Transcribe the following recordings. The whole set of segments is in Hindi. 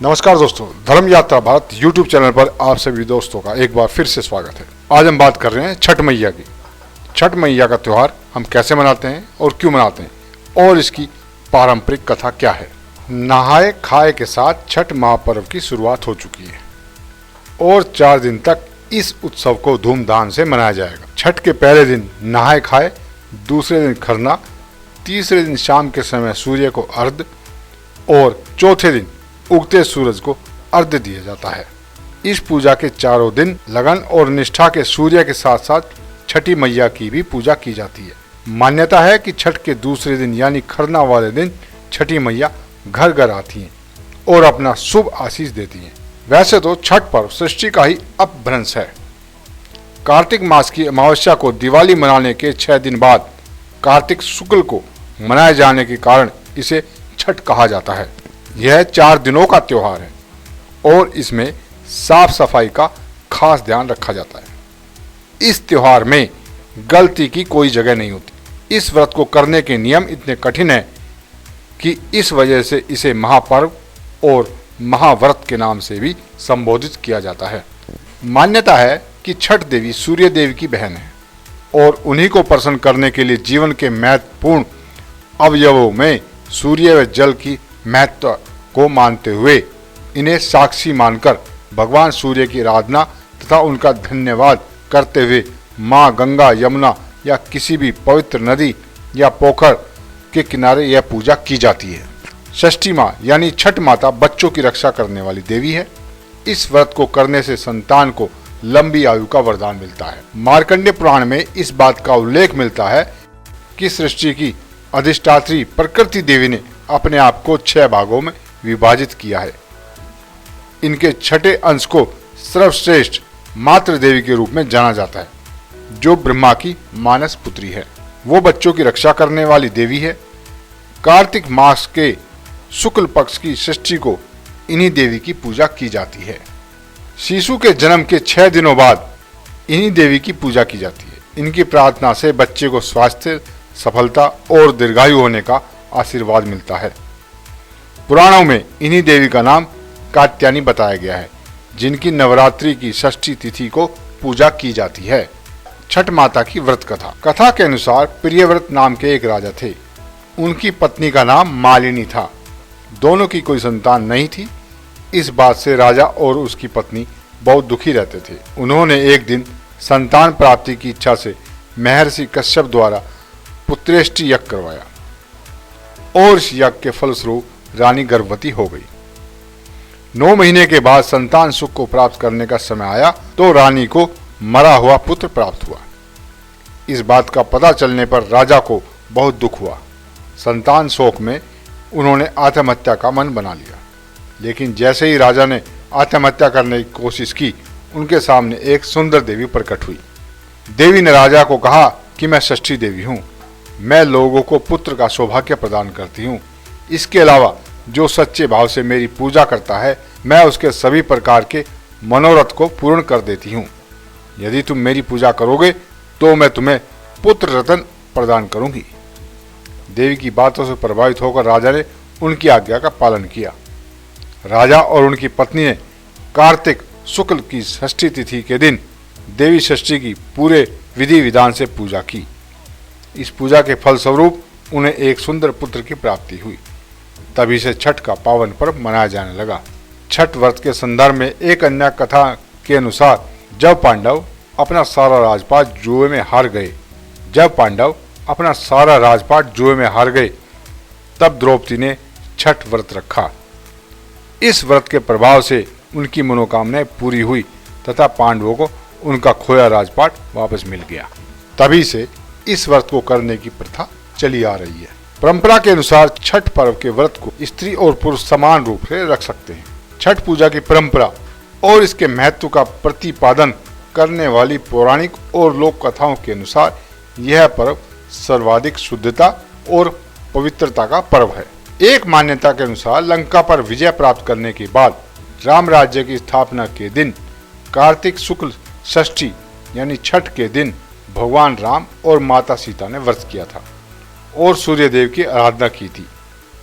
नमस्कार दोस्तों, धर्म यात्रा भारत यूट्यूब चैनल पर आप सभी दोस्तों का एक बार फिर से स्वागत है। आज हम बात कर रहे हैं छठ मैया की। छठ मैया का त्यौहार हम कैसे मनाते हैं और क्यों मनाते हैं और इसकी पारंपरिक कथा क्या है। नहाए खाए के साथ छठ महापर्व की शुरुआत हो चुकी है और 4 दिन तक इस उत्सव को धूमधाम से मनाया जाएगा। छठ के पहले दिन नहाए खाए, दूसरे दिन खरना, तीसरे दिन शाम के समय सूर्य को अर्घ्य और चौथे दिन उगते सूरज को अर्घ्य दिया जाता है। इस पूजा के चारों दिन लगन और निष्ठा के सूर्य के साथ साथ छठी मैया की भी पूजा की जाती है। मान्यता है कि छठ के दूसरे दिन यानी खरना वाले दिन छठी मैया घर घर आती हैं और अपना शुभ आशीष देती हैं। वैसे तो छठ पर्व सृष्टि का ही अपभ्रंश है। कार्तिक मास की अमावस्या को दिवाली मनाने के 6 दिन बाद कार्तिक शुक्ल को मनाए जाने के कारण इसे छठ कहा जाता है। यह 4 दिनों का त्योहार है और इसमें साफ सफाई का खास ध्यान रखा जाता है। इस त्योहार में गलती की कोई जगह नहीं होती। इस व्रत को करने के नियम इतने कठिन हैं कि इस वजह से इसे महापर्व और महाव्रत के नाम से भी संबोधित किया जाता है। मान्यता है कि छठ देवी सूर्य देवी की बहन है और उन्हीं को प्रसन्न करने के लिए जीवन के महत्वपूर्ण अवयवों में सूर्य व जल की महत्व को मानते हुए इन्हें साक्षी मानकर भगवान सूर्य की आराधना तथा उनका धन्यवाद करते हुए माँ गंगा, यमुना या किसी भी पवित्र नदी या पोखर के किनारे यह पूजा की जाती है। षष्ठी माँ यानी छठ माता बच्चों की रक्षा करने वाली देवी है। इस व्रत को करने से संतान को लंबी आयु का वरदान मिलता है। मार्कंडेय पुराण में इस बात का उल्लेख मिलता है कि सृष्टि की अधिष्ठात्री प्रकृति देवी ने अपने आप को 6 भागों में विभाजित किया है। इनके छठे अंश को सर्वश्रेष्ठ मातृ देवी के रूप में जाना जाता है, जो ब्रह्मा की मानस पुत्री है। वो बच्चों की रक्षा करने वाली देवी है। कार्तिक मास के शुक्ल पक्ष की षष्ठी को इन्हीं देवी की पूजा की जाती है। शिशु के जन्म के 6 दिनों बाद इन्हीं देवी की पूजा की जाती है। इनकी प्रार्थना से बच्चे को स्वास्थ्य, सफलता और दीर्घायु होने का आशीर्वाद मिलता है। पुराणों में इन्हीं देवी का नाम कात्यायनी बताया गया है, जिनकी नवरात्रि की षष्ठी तिथि को पूजा की जाती है। छठ माता की व्रत कथा के अनुसार प्रियव्रत नाम के एक राजा थे। उनकी पत्नी का नाम मालिनी था। दोनों की कोई संतान नहीं थी। इस बात से राजा और उसकी पत्नी बहुत दुखी रहते थे। उन्होंने एक दिन संतान प्राप्ति की इच्छा से महर्षि कश्यप द्वारा पुत्रेष्टि यज्ञ करवाया और इस यज्ञ के फलस्वरूप रानी गर्भवती हो गई। 9 महीने के बाद संतान सुख को प्राप्त करने का समय आया तो रानी को मरा हुआ पुत्र प्राप्त हुआ। इस बात का पता चलने पर राजा को बहुत दुख हुआ। संतान शोक में उन्होंने आत्महत्या का मन बना लिया। लेकिन जैसे ही राजा ने आत्महत्या करने की कोशिश की, उनके सामने एक सुंदर देवी प्रकट हुई। देवी ने राजा को कहा कि मैं षष्ठी देवी हूँ। मैं लोगों को पुत्र का सौभाग्य प्रदान करती हूँ। इसके अलावा जो सच्चे भाव से मेरी पूजा करता है, मैं उसके सभी प्रकार के मनोरथ को पूर्ण कर देती हूँ। यदि तुम मेरी पूजा करोगे तो मैं तुम्हें पुत्र रत्न प्रदान करूंगी। देवी की बातों से प्रभावित होकर राजा ने उनकी आज्ञा का पालन किया। राजा और उनकी पत्नी ने कार्तिक शुक्ल की षष्ठी तिथि के दिन देवी षष्ठी की पूरे विधि विधान से पूजा की। इस पूजा के फलस्वरूप उन्हें एक सुंदर पुत्र की प्राप्ति हुई। तभी से छठ का पावन पर्व मनाया जाने लगा। छठ व्रत के संदर्भ में एक अन्य कथा के अनुसार जब पांडव अपना सारा राजपाट जुए में हार गए तब द्रौपदी ने छठ व्रत रखा। इस व्रत के प्रभाव से उनकी मनोकामनाएं पूरी हुई तथा पांडवों को उनका खोया राजपाट वापस मिल गया। तभी से इस व्रत को करने की प्रथा चली आ रही है। परंपरा के अनुसार छठ पर्व के व्रत को स्त्री और पुरुष समान रूप से रख सकते हैं। छठ पूजा की परंपरा और इसके महत्व का प्रतिपादन करने वाली पौराणिक और लोक कथाओं के अनुसार यह पर्व सर्वाधिक शुद्धता और पवित्रता का पर्व है। एक मान्यता के अनुसार लंका पर विजय प्राप्त करने के बाद राम राज्य की स्थापना के दिन कार्तिक शुक्ल षष्ठी यानी छठ के दिन भगवान राम और माता सीता ने व्रत किया था और सूर्य देव की आराधना की थी।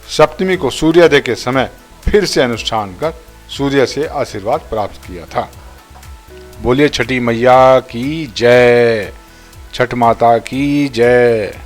सप्तमी को सूर्योदय के समय फिर से अनुष्ठान कर सूर्य से आशीर्वाद प्राप्त किया था। बोलिए छठी मैया की जय, छठ माता की जय।